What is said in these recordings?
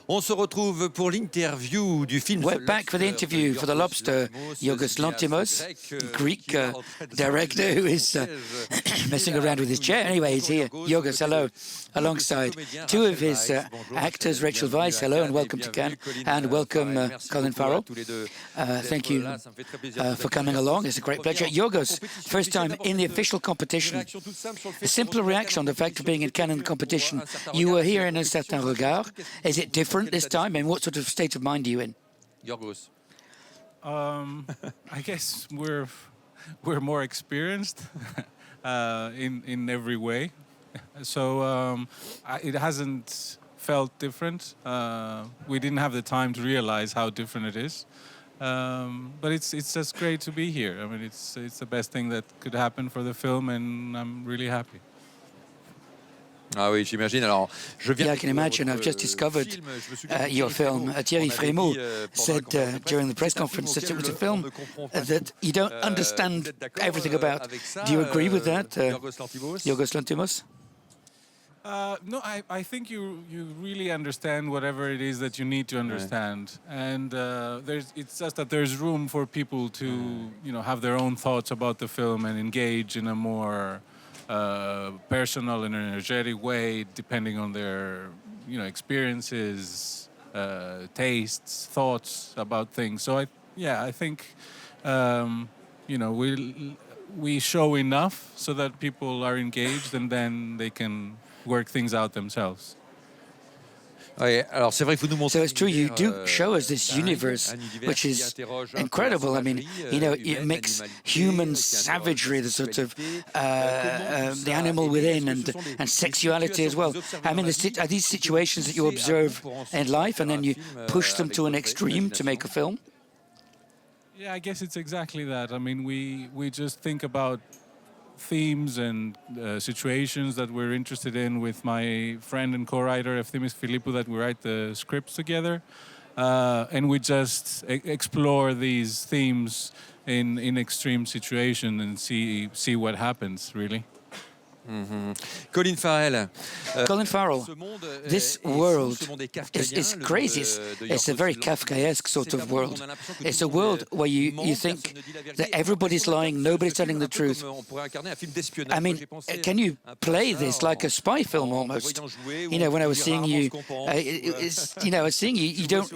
On se retrouve pour l'interview du film. We're back for the interview for the Lobster, Yorgos Lanthimos, Greek director who is messing around with his chair. Anyway, he's here. Yorgos, hello. Alongside two of his actors, Rachel Weisz, hello and welcome to Cannes, and welcome Colin Farrell. Thank you for coming along. It's a great pleasure. Yorgos, first time in the official competition. A simple reaction on the fact of being in Cannes competition. You were here in Un Certain Regard. Is it different this time, and what sort of state of mind are you in? Yorgos. I guess we're more experienced in every way, so it hasn't felt different. We didn't have the time to realize how different it is, but it's just great to be here. I mean, it's the best thing that could happen for the film, and I'm really happy. Ah oui, j'imagine. Alors, yeah, I can imagine. I've just discovered your film. Thierry Frémaux said during the press conference that it was a film that you don't understand everything about. Do you agree with that, Yorgos Lanthimos? No, I think you really understand whatever it is that you need to understand, and it's just that there's room for people to have their own thoughts about the film and engage in a more personal and energetic way, depending on their experiences, tastes, thoughts about things. So I think we show enough so that people are engaged, and then they can work things out themselves. So it's true, you do show us this universe, which is incredible. I mean, you mix human savagery, the sort of the animal within, and sexuality as well. I mean, are these situations that you observe in life, and then you push them to an extreme to make a film? Yeah, I guess it's exactly that. I mean, we just think about themes and situations that we're interested in with my friend and co-writer Efthimis Philippou, that we write the scripts together, and we just explore these themes in extreme situations and see what happens, really. Colin Farrell. Colin Farrell, this world is crazy. It's a very Kafkaesque sort of world. It's a world where you think that everybody's lying, nobody's telling the truth. I mean, can you play this like a spy film almost? When I was seeing you,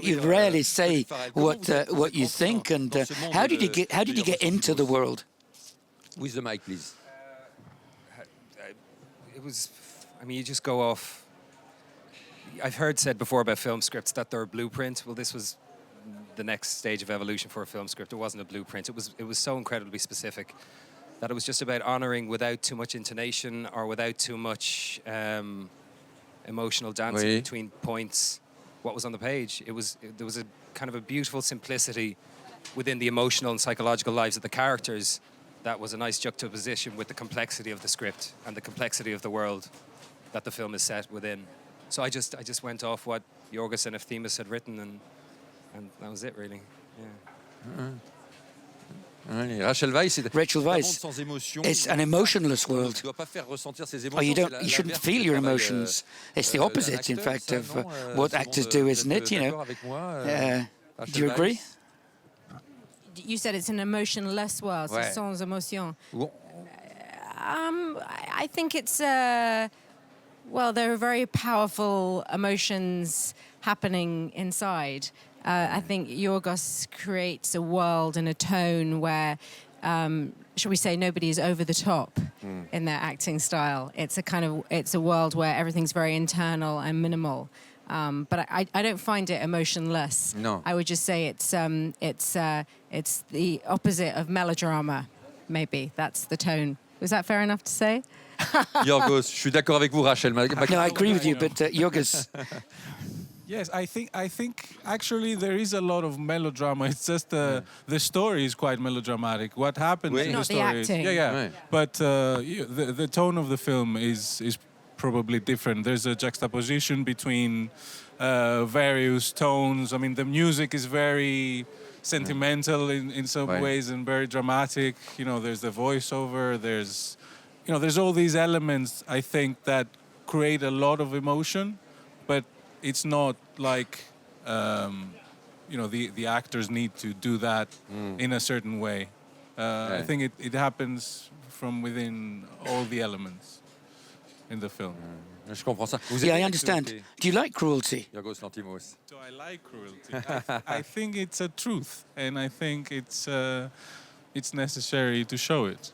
you rarely say what you think. And how did you get into the world? With the mic, please. You just go off. I've heard said before about film scripts that they're a blueprint. Well, this was the next stage of evolution for a film script. It wasn't a blueprint. It was so incredibly specific that it was just about honoring without too much intonation or without too much emotional dancing between points what was on the page. There was a kind of a beautiful simplicity within the emotional and psychological lives of the characters. That was a nice juxtaposition with the complexity of the script and the complexity of the world that the film is set within. So I just went off what Yorgos and Efthimis had written, and that was it, really. Yeah. Rachel Weisz, it's an emotionless world. You shouldn't feel your emotions. It's the opposite, in fact, of what actors do, isn't it? Do you agree? You said it's an emotionless world, so sans émotion. I think it's, there are very powerful emotions happening inside. I think Yorgos creates a world and a tone where, shall we say, nobody is over the top in their acting style. It's a world where everything's very internal and minimal. But I don't find it emotionless. No. I would just say it's the opposite of melodrama, maybe. That's the tone. Was that fair enough to say? Yorgos, je suis d'accord avec vous, Rachel. No, I agree with you, but Yorgos. Yes, I think actually there is a lot of melodrama. It's just the story is quite melodramatic. What happens in the story? Not the acting. Yeah. But the tone of the film is probably different. There's a juxtaposition between various tones. I mean, the music is very sentimental in some ways and very dramatic. There's the voiceover. There's all these elements, I think, that create a lot of emotion. But it's not like the actors need to do that in a certain way. I think it happens from within all the elements in the film. Je comprends ça. Yeah, I understand. Do you like cruelty? Yorgos Lanthimos. Do I like cruelty? I think it's a truth, and I think it's necessary to show it.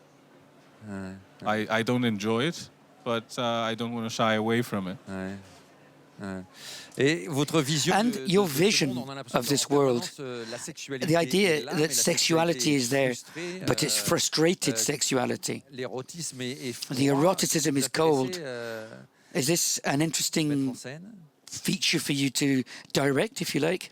I don't enjoy it, but I don't want to shy away from it. Et votre vision And de your ce vision monde, on a l'impression of qu'en this world, permanence, la sexualité the idea est là, mais that la sexuality is there, frustrée, but it's frustrated sexuality. l'érotisme est froid. The eroticism is Vous intéressez, cold. Is this an mettre interesting en scène? feature for you to direct, if you like?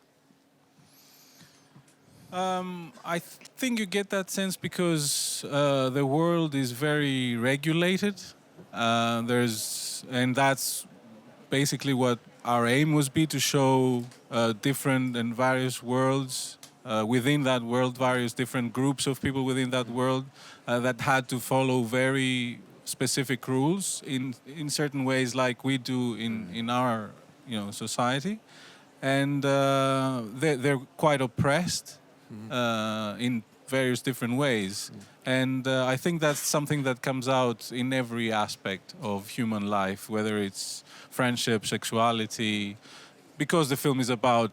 I think you get that sense because the world is very regulated. And that's basically what our aim was to show different and various worlds within that world, various different groups of people within that world that had to follow very specific rules in certain ways, like we do in our society, and they're quite oppressed in various different ways. And I think that's something that comes out in every aspect of human life, whether it's friendship, sexuality, because the film is about,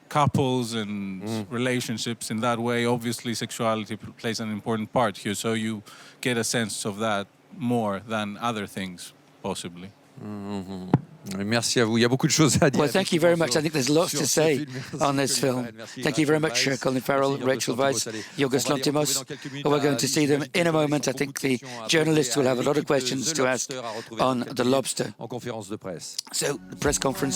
couples and relationships. In that way, obviously, sexuality plays an important part here. So you get a sense of that more than other things, possibly. Merci à vous. Il y a beaucoup de choses à dire. Well, thank you very much. I think there's lots to say on this film. Thank you very much, Colin Farrell, Rachel Weisz, Yorgos Lanthimos. We're going to see them in a moment. I think the journalists will have a lot of questions to ask on The Lobster. En conférence de presse. So, the press conference